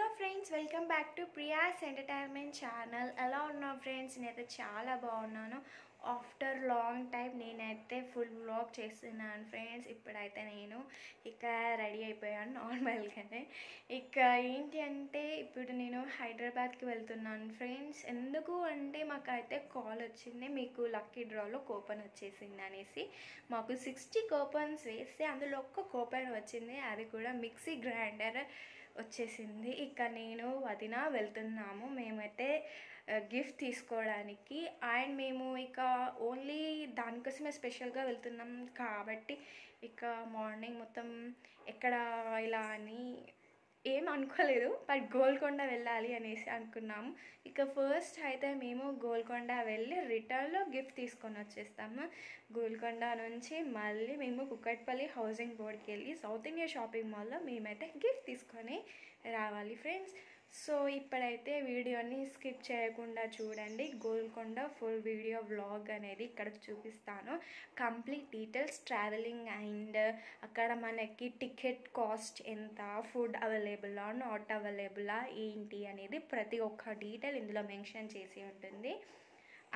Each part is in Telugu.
Hello friends, welcome back to Priya's entertainment channel. ఎలా ఉన్నావు ఫ్రెండ్స్? నేనైతే చాలా బాగున్నాను. ఆఫ్టర్ లాంగ్ టైం నేనైతే ఫుల్ వ్లాగ్ చేస్తున్నాను ఫ్రెండ్స్. ఇప్పుడైతే నేను ఇక రెడీ అయిపోయాను నార్మల్గానే. ఇక ఏంటి అంటే ఇప్పుడు నేను హైదరాబాద్కి వెళ్తున్నాను ఫ్రెండ్స్. ఎందుకు అంటే మాకైతే కాల్ వచ్చింది, మీకు లక్కీ డ్రాలో కూపన్ వచ్చేసింది అనేసి. మాకు 60 కూపన్స్ వేస్తే అందులో ఒక్క కూపన్ వచ్చింది, అది కూడా మిక్సీ గ్రైండర్ వచ్చేసింది. ఇక నేను వదిన వెళ్తున్నాము మేమైతే గిఫ్ట్ తీసుకోవడానికి. అండ్ మేము ఇక ఓన్లీ దానికోసమే స్పెషల్గా వెళ్తున్నాం కాబట్టి ఇక మార్నింగ్ మొత్తం ఎక్కడ ఇలా అని ఏం అనుకోలేదు, బట్ గోల్కొండ వెళ్ళాలి అనేసి అనుకున్నాము. ఇక ఫస్ట్ అయితే మేము గోల్కొండ వెళ్ళి రిటర్న్లో గిఫ్ట్ తీసుకొని వచ్చేస్తాము. గోల్కొండ నుంచి మళ్ళీ మేము కుకట్పల్లి హౌసింగ్ బోర్డ్కి వెళ్ళి సౌత్ ఇండియా షాపింగ్ మాల్లో మేమైతే గిఫ్ట్ తీసుకొని రావాలి ఫ్రెండ్స్. సో ఇప్పుడైతే వీడియోని స్కిప్ చేయకుండా చూడండి. గోల్కొండ ఫుల్ వీడియో వ్లాగ్ అనేది ఇక్కడ చూపిస్తాను. కంప్లీట్ డీటెయిల్స్, ట్రావెలింగ్ అండ్ అక్కడ మనకి టికెట్ కాస్ట్ ఎంత, ఫుడ్ అవైలబులా నాట్ అవైలబులా ఏంటి అనేది ప్రతి ఒక్క డీటెయిల్ ఇందులో మెన్షన్ చేసి ఉంటుంది.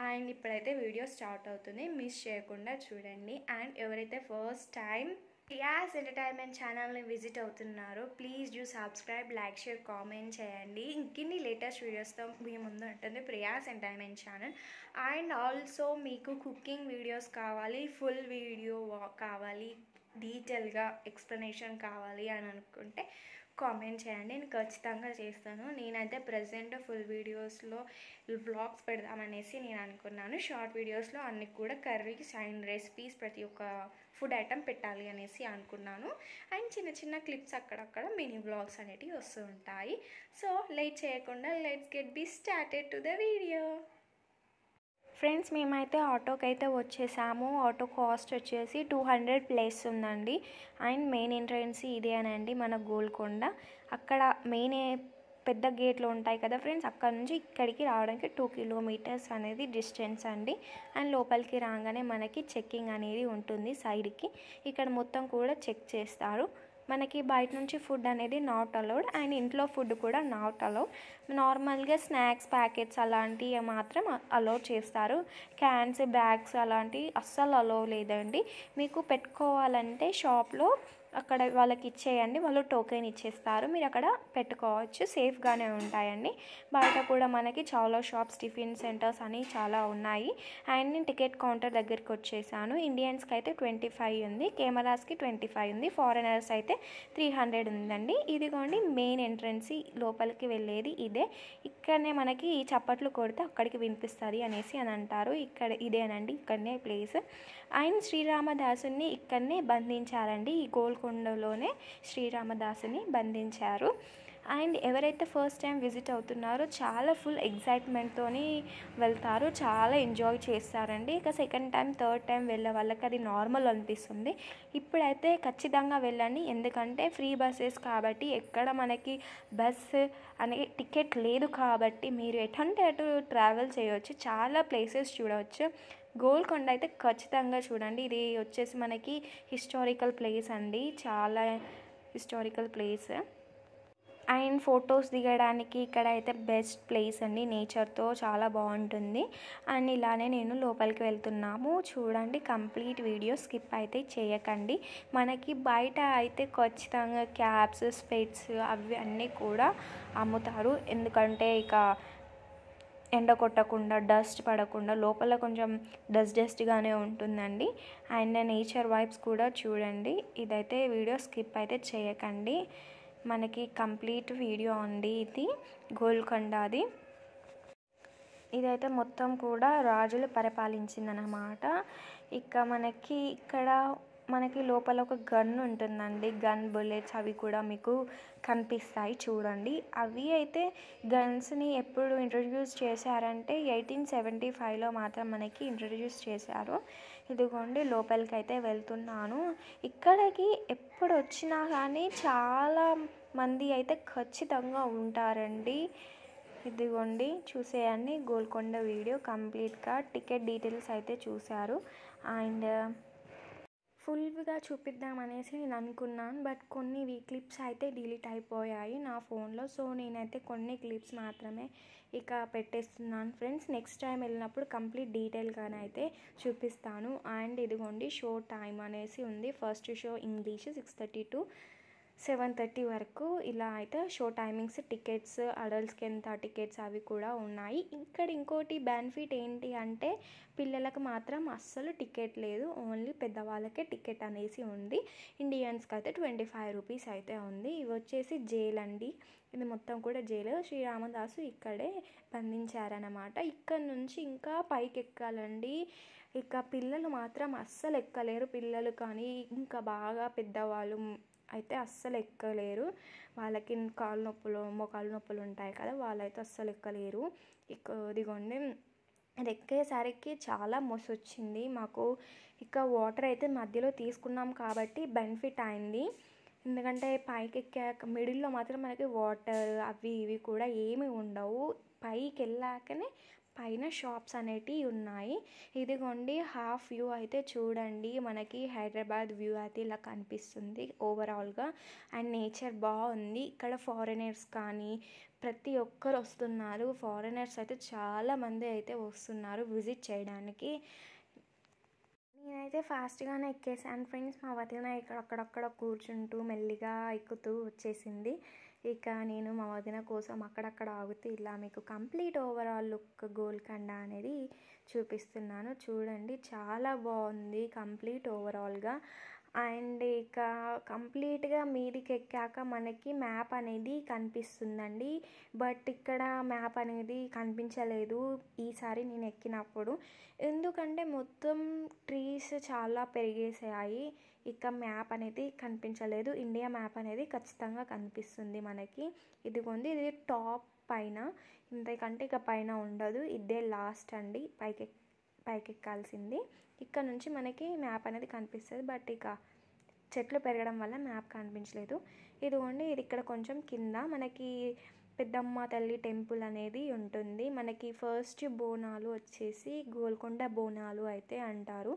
అండ్ ఇప్పుడైతే వీడియో స్టార్ట్ అవుతుంది, మిస్ చేయకుండా చూడండి. అండ్ ఎవరైతే ఫస్ట్ టైం ప్రియాస్ ఎంటర్టైన్మెంట్ ఛానల్ని విజిట్ అవుతున్నారు, please do subscribe, like, share, comment చేయండి. ఇంకిన్ని లేటెస్ట్ వీడియోస్తో మీ ముందు ఉంటుంది Priya's entertainment channel. And also మీకు కుకింగ్ వీడియోస్ కావాలి, ఫుల్ వీడియో కావాలి, డీటెయిల్గా ఎక్స్ప్లెనేషన్ కావాలి అని అనుకుంటే కామెంట్ చేయండి, నేను ఖచ్చితంగా చేస్తాను. నేనైతే ప్రజెంట్ ఫుల్ వీడియోస్లో వ్లాగ్స్ పెడదామనేసి నేను అనుకున్నాను. షార్ట్ వీడియోస్లో అన్ని కూడా కర్రీస్ అండ్ రెసిపీస్ ప్రతి ఒక్క ఫుడ్ ఐటమ్ పెట్టాలి అనేసి అనుకున్నాను. అండ్ చిన్న చిన్న క్లిప్స్ అక్కడక్కడ మినీ వ్లాగ్స్ అనేటివి వస్తూ ఉంటాయి. సో లేట్ చేయకుండా let's get be started to the video. Friends మేమైతే ఆటోకి అయితే వచ్చేసాము. ఆటో కాస్ట్ వచ్చేసి 200 ప్లస్ ఉందండి. అండ్ మెయిన్ ఎంట్రన్స్ ఇదేనండి మన గోల్కొండ. అక్కడ మెయిన్ పెద్ద గేట్లు ఉంటాయి కదా ఫ్రెండ్స్, అక్కడ నుంచి ఇక్కడికి రావడానికి 2 కిలోమీటర్స్ అనేది డిస్టెన్స్ అండి. అండ్ లోపలికి రాగానే మనకి చెక్కింగ్ అనేది ఉంటుంది సైడ్కి. ఇక్కడ మొత్తం కూడా చెక్ చేస్తారు. మనకి బయట నుంచి ఫుడ్ అనేది నాట్ అలౌడ్, అండ్ ఇంట్లో ఫుడ్ కూడా నాట్ అలౌడ్. నార్మల్గా స్నాక్స్ ప్యాకెట్స్ అలాంటివి మాత్రం అలౌ చేస్తారు. క్యాన్స్, బ్యాగ్స్ అలాంటివి అస్సలు అలౌ లేదండి. మీకు పెట్టుకోవాలంటే షాప్లో అక్కడ వాళ్ళకి ఇచ్చేయండి, వాళ్ళు టోకెన్ ఇచ్చేస్తారు, మీరు అక్కడ పెట్టుకోవచ్చు, సేఫ్గానే ఉంటాయండి. బయట కూడా మనకి చాలా షాప్స్, టిఫిన్ సెంటర్స్ అని చాలా ఉన్నాయి. అండ్ నేను టికెట్ కౌంటర్ దగ్గరికి వచ్చేసాను. ఇండియన్స్కి అయితే 25 ఉంది, కెమెరాస్కి 25 ఉంది, ఫారినర్స్ అయితే 300 ఉందండి. ఇదిగోండి మెయిన్ ఎంట్రన్స్, లోపలికి వెళ్ళేది ఇదే. ఇక్కడనే మనకి చప్పట్లు కొడితే అక్కడికి వినిపిస్తుంది అనేసి అని అంటారు. ఇక్కడ ఇదేనండి, ఇక్కడనే ప్లేస్. అండ్ శ్రీరామదాసుని ఇక్కడనే బంధించారండి, ఈ గోల్కొండలోనే శ్రీరామదాసుని బంధించారు. అండ్ ఎవరైతే ఫస్ట్ టైం విజిట్ అవుతున్నారో చాలా ఫుల్ ఎగ్జైట్మెంట్తో వెళ్తారు, చాలా ఎంజాయ్ చేస్తారండి. ఇక సెకండ్ టైం, థర్డ్ టైం వెళ్ళే వాళ్ళకి అది నార్మల్ అనిపిస్తుంది. ఇప్పుడైతే ఖచ్చితంగా వెళ్ళండి, ఎందుకంటే ఫ్రీ బస్సెస్ కాబట్టి ఎక్కడ మనకి బస్సు అనే టికెట్ లేదు కాబట్టి మీరు ఎటంటే అటు ట్రావెల్ చేయవచ్చు, చాలా ప్లేసెస్ చూడవచ్చు. గోల్కొండ అయితే ఖచ్చితంగా చూడండి. ఇది వచ్చేసి మనకి హిస్టారికల్ ప్లేస్ అండి, చాలా హిస్టారికల్ ప్లేస్. అండ్ ఫొటోస్ దిగడానికి ఇక్కడ అయితే బెస్ట్ ప్లేస్ అండి, నేచర్తో చాలా బాగుంటుంది. అండ్ ఇలానే నేను లోపలికి వెళ్తున్నాము, చూడండి. కంప్లీట్ వీడియో స్కిప్ అయితే చేయకండి. మనకి బయట అయితే ఖచ్చితంగా క్యాప్స్, స్పెట్స్ అవి అన్నీ కూడా అమ్ముతారు, ఎందుకంటే ఇక ఎండ కొట్టకుండా, డస్ట్ పడకుండా, లోపల కొంచెం డస్ట్గానే ఉంటుందండి. అండ్ నేచర్ వైబ్స్ కూడా చూడండి. ఇదైతే వీడియో స్కిప్ అయితే చేయకండి, మనకి కంప్లీట్ వీడియో అండి ఇది గోల్కొండది. ఇదైతే మొత్తం కూడా రాజులు పరిపాలించిందనమాట. ఇక మనకి ఇక్కడ లోపల ఒక గన్ ఉంటుందండి, గన్ బుల్లెట్స్ అవి కూడా మీకు కనిపిస్తాయి చూడండి. అవి అయితే గన్స్ని ఎప్పుడు ఇంట్రడ్యూస్ చేశారంటే 1875లో మాత్రం మనకి ఇంట్రడ్యూస్ చేశారు. ఇదిగోండి లోపలికి అయితే వెళ్తున్నాను. ఇక్కడికి ఎప్పుడు వచ్చినా కానీ చాలా మంది అయితే ఖచ్చితంగా ఉంటారండి. ఇదిగోండి చూసేయండి, గోల్కొండ వీడియో కంప్లీట్గా టికెట్ డీటెయిల్స్ అయితే చూశారు. అండ్ ఫుల్గా చూపిద్దామనేసి నేను అనుకున్నాను. బట్ కొన్ని క్లిప్స్ అయితే డిలీట్ అయిపోయాయి నా ఫోన్లో. సో నేనైతే కొన్ని క్లిప్స్ మాత్రమే ఇక పెట్టేస్తున్నాను ఫ్రెండ్స్. నెక్స్ట్ టైం వెళ్ళినప్పుడు కంప్లీట్ డీటెయిల్గానే అయితే చూపిస్తాను. అండ్ ఇదిగోండి షో టైం అనేసి ఉంది. ఫస్ట్ షో ఇంగ్లీష్ 6:30 to 7:30 వరకు ఇలా అయితే షో టైమింగ్స్. టికెట్స్ అడల్ట్స్కి ఎంత టికెట్స్ అవి కూడా ఉన్నాయి. ఇక్కడ ఇంకోటి బెనిఫిట్ ఏంటి అంటే పిల్లలకు మాత్రం అస్సలు టికెట్ లేదు, ఓన్లీ పెద్దవాళ్ళకే టికెట్ అనేసి ఉంది. ఇండియన్స్కి అయితే 25 రూపీస్ అయితే ఉంది. ఇవి వచ్చేసి జైలు అండి, ఇది మొత్తం కూడా జైలు. శ్రీరామదాసు ఇక్కడే బంధించారనమాట. ఇక్కడ నుంచి ఇంకా పైకి ఎక్కాలండి. ఇక పిల్లలు మాత్రం అస్సలు ఎక్కలేరు. పిల్లలు కానీ ఇంకా బాగా పెద్దవాళ్ళు అయితే అస్సలు ఎక్కలేరు. వాళ్ళకి కాళ్ళ నొప్పులు మోకాళ్ళ నొప్పులు ఉంటాయి కదా, వాళ్ళైతే అస్సలు ఎక్కలేరు. ఇదిగోండి అది ఎక్కేసరికి చాలా మొసొచ్చింది మాకు. ఇక వాటర్ అయితే మధ్యలో తీసుకున్నాం కాబట్టి బెనిఫిట్ అయింది. ఎందుకంటే పైకి ఎక్కాక మిడిల్లో మాత్రం మనకి వాటర్ అవి ఇవి కూడా ఏమి ఉండవు. పైకి వెళ్ళాకనే పైన షాప్స్ అనేటివి ఉన్నాయి. ఇదిగోండి హాఫ్ వ్యూ అయితే చూడండి, మనకి హైదరాబాద్ వ్యూ అయితే ఇలా కనిపిస్తుంది ఓవరాల్గా. అండ్ నేచర్ బాగుంది. ఇక్కడ ఫారినర్స్ కానీ ప్రతి ఒక్కరు వస్తున్నారు. ఫారినర్స్ అయితే చాలామంది అయితే వస్తున్నారు విజిట్ చేయడానికి. నేనైతే ఫాస్ట్గానే ఎక్కేసాను ఫ్రెండ్స్. మా వదిన ఇక్కడ అక్కడక్కడ కూర్చుంటూ మెల్లిగా ఎక్కుతూ వచ్చేసింది. ఇక నేను మా వదిన కోసం అక్కడక్కడ ఆగుతూ ఇలా మీకు కంప్లీట్ ఓవరాల్ లుక్ గోల్కొండ అనేది చూపిస్తున్నాను. చూడండి చాలా బాగుంది కంప్లీట్ ఓవరాల్గా. అండ్ ఇక కంప్లీట్గా మీదికి ఎక్కాక మనకి మ్యాప్ అనేది కనిపిస్తుందండి. బట్ ఇక్కడ మ్యాప్ అనేది కనిపించలేదు ఈసారి నేను ఎక్కినప్పుడు. ఎందుకంటే మొత్తం ట్రీస్ చాలా పెరిగేసాయి. ఇక మ్యాప్ అనేది కనిపించలేదు. ఇండియా మ్యాప్ అనేది ఖచ్చితంగా కనిపిస్తుంది మనకి. ఇదిగోండి ఇది టాప్ పైన, ఇంతకంటే ఇక పైన ఉండదు. ఇదే లాస్ట్ అండి పైకి ఎక్కాల్సింది. ఇక్కడ నుంచి మనకి మ్యాప్ అనేది కనిపిస్తుంది. బట్ ఇక చెట్లు పెరగడం వల్ల మ్యాప్ కనిపించలేదు. ఇదిగోండి ఇది ఇక్కడ కొంచెం కింద మనకి పెద్దమ్మ తల్లి టెంపుల్ అనేది ఉంటుంది. మనకి ఫస్ట్ బోనాలు వచ్చేసి గోల్కొండ బోనాలు అయితే అంటారు.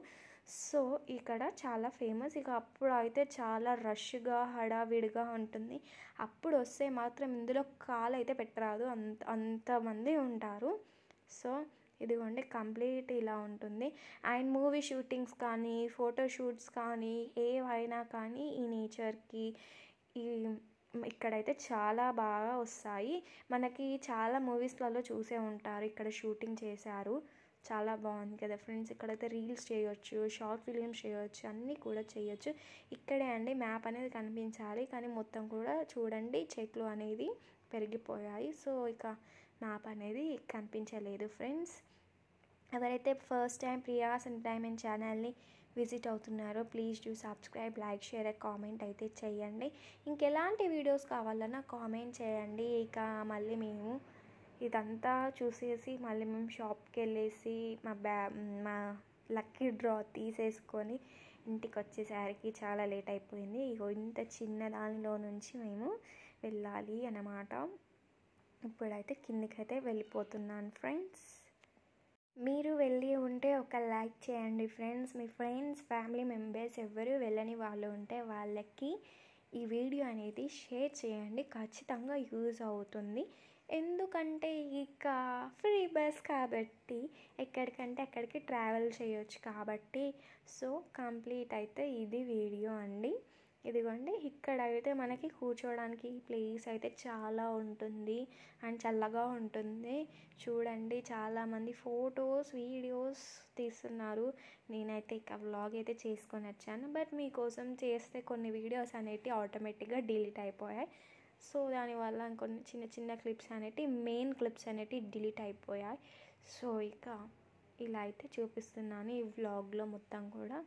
సో ఇక్కడ చాలా ఫేమస్. ఇక అప్పుడు అయితే చాలా రష్గా హడావిడిగా ఉంటుంది. అప్పుడు వస్తే మాత్రం ఇందులో కాలు అయితే పెట్టరాదు, అంతమంది ఉంటారు. సో ఇదిగోండి కంప్లీట్ ఇలా ఉంటుంది. అండ్ మూవీ షూటింగ్స్ కానీ ఫోటోషూట్స్ కానీ ఏవైనా కానీ ఈ నేచర్కి ఇక్కడైతే చాలా బాగా వస్తాయి. మనకి చాలా మూవీస్లలో చూసే ఉంటారు ఇక్కడ షూటింగ్ చేశారు. చాలా బాగుంది కదా ఫ్రెండ్స్. ఇక్కడైతే రీల్స్ చేయొచ్చు, షార్ట్ ఫిలిమ్స్ చేయొచ్చు, అన్నీ కూడా చేయొచ్చు. ఇక్కడే అండి మ్యాప్ అనేది కనిపించాలి, కానీ మొత్తం కూడా చూడండి చెట్లు అనేది పెరిగిపోయాయి. సో ఇక మ్యాప్ అనేది కనిపించలేదు ఫ్రెండ్స్. ఎవరైతే ఫస్ట్ టైం ప్రియాస్ ఎంటర్టైన్మెంట్ ఛానల్ని విజిట్ అవుతున్నారో please do subscribe, like, share, comment అయితే చేయండి. ఇంకెలాంటి వీడియోస్ కావాలన్నా కామెంట్ చేయండి. ఇక మళ్ళీ మేము ఇదంతా చూసేసి మళ్ళీ మేము షాప్కి వెళ్ళేసి మా లక్కీ డ్రా తీసేసుకొని ఇంటికి వచ్చేసరికి చాలా లేట్ అయిపోయింది. ఇగో ఇంత చిన్న దానిలో నుంచి మేము వెళ్ళాలి అన్నమాట. ఇప్పుడైతే కిందికైతే వెళ్ళిపోతున్నాను ఫ్రెండ్స్. మీరు వెళ్ళి ఉంటే ఒక లైక్ చేయండి ఫ్రెండ్స్. మీ ఫ్రెండ్స్ ఫ్యామిలీ మెంబర్స్ ఎవరు వెళ్ళని వాళ్ళు ఉంటే వాళ్ళకి ఈ వీడియో అనేది షేర్ చేయండి, ఖచ్చితంగా యూజ్ అవుతుంది. ఎందుకంటే ఇక ఫ్రీ బస్ కాబట్టి ఎక్కడికంటే అక్కడికి ట్రావెల్ చేయొచ్చు కాబట్టి. సో కంప్లీట్ అయితే ఇది వీడియో అండి. ఇదిగోండి ఇక్కడ అయితే మనకి కూర్చోవడానికి ప్లేస్ అయితే చాలా ఉంటుంది అండ్ చల్లగా ఉంటుంది. చూడండి చాలామంది ఫొటోస్ వీడియోస్ తీస్తున్నారు. నేనైతే ఇక వ్లాగ్ అయితే చేసుకొని వచ్చాను. బట్ మీకోసం చేస్తే కొన్ని వీడియోస్ అనేవి ఆటోమేటిక్గా డిలీట్ అయిపోయాయి. సో దానివల్ల కొన్ని చిన్న చిన్న క్లిప్స్ అనేవి మెయిన్ క్లిప్స్ అనేవి డిలీట్ అయిపోయాయి. సో ఇక ఇలా అయితే చూపిస్తున్నాను ఈ వ్లాగ్లో మొత్తం కూడా.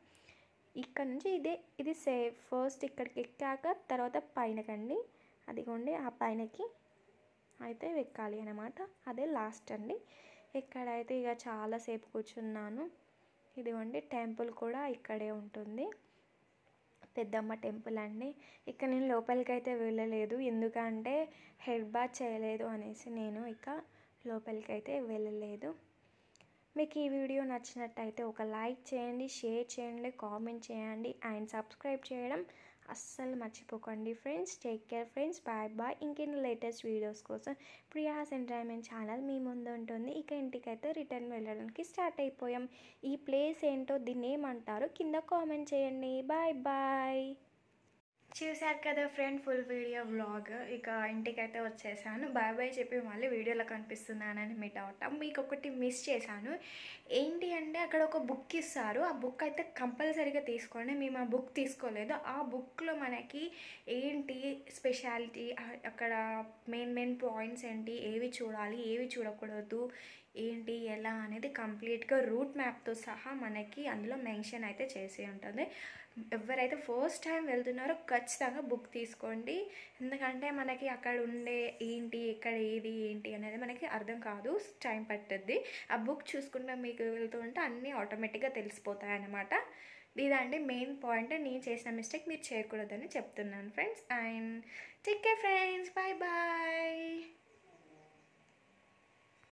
ఇక్కడ నుంచి ఇది సేఫ్. ఫస్ట్ ఇక్కడికి ఎక్కాక తర్వాత పైనకండి, అదిగోండి ఆ పైనకి అయితే ఎక్కాలి అన్నమాట. అదే లాస్ట్ అండి. ఇక్కడైతే ఇక చాలాసేపు కూర్చున్నాను. ఇదిగోండి టెంపుల్ కూడా ఇక్కడే ఉంటుంది, పెద్దమ్మ టెంపుల్ అండి. ఇక్కడ నేను లోపలికి అయితే వెళ్ళలేదు, ఎందుకంటే హెడ్ బాత్ చేయలేదు అనేసి నేను ఇక లోపలికి అయితే వెళ్ళలేదు. మీకు ఈ వీడియో నచ్చినట్టయితే ఒక లైక్ చేయండి, షేర్ చేయండి, కామెంట్ చేయండి అండ్ సబ్స్క్రైబ్ చేయడం అస్సలు మర్చిపోకండి friends. Take care friends, bye bye. ఇంకెన్ని లేటెస్ట్ వీడియోస్ కోసం ప్రియాస్ ఎంటర్టైన్మెంట్ ఛానల్ మీ ముందు ఉంటుంది. ఇక ఇంటికైతే రిటర్న్ వెళ్ళడానికి స్టార్ట్ అయిపోయాం. ఈ ప్లేస్ ఏంటో దీన్ని ఏమంటారో కింద కామెంట్ చేయండి. Bye bye. చూశారు కదా ఫ్రెండ్ ఫుల్ వీడియో వ్లాగ్. ఇక ఇంటికైతే వచ్చేసాను. బాయ్ బాయ్ చెప్పి మళ్ళీ వీడియోలో కనిపిస్తున్నానని మీ డౌట్. మీకు ఒకటి మిస్ చేశాను. ఏంటి అంటే అక్కడ ఒక బుక్ ఇస్తారు. ఆ బుక్ అయితే కంపల్సరీగా తీసుకోండి. మేము ఆ బుక్ తీసుకోలేదు. ఆ బుక్లో మనకి ఏంటి స్పెషాలిటీ, అక్కడ మెయిన్ పాయింట్స్ ఏంటి, ఏవి చూడాలి ఏవి చూడకూడదు, ఏంటి ఎలా అనేది కంప్లీట్గా రూట్ మ్యాప్తో సహా మనకి అందులో మెన్షన్ అయితే చేసి ఉంటుంది. ఎవరైతే ఫస్ట్ టైం వెళ్తున్నారో ఖచ్చితంగా బుక్ తీసుకోండి. ఎందుకంటే మనకి అక్కడ ఉండే ఏంటి ఎక్కడ ఏది ఏంటి అనేది మనకి అర్థం కాదు, టైం పట్టుద్ది. ఆ బుక్ చూసుకుంటే మీకు వెళ్తూ ఉంటే అన్నీ ఆటోమేటిక్గా తెలిసిపోతాయి అన్నమాట. ఇదండి మెయిన్ పాయింట్. నేను చేసిన మిస్టేక్ మీరు చేయకూడదని చెప్తున్నాను friends. And take care friends, bye bye.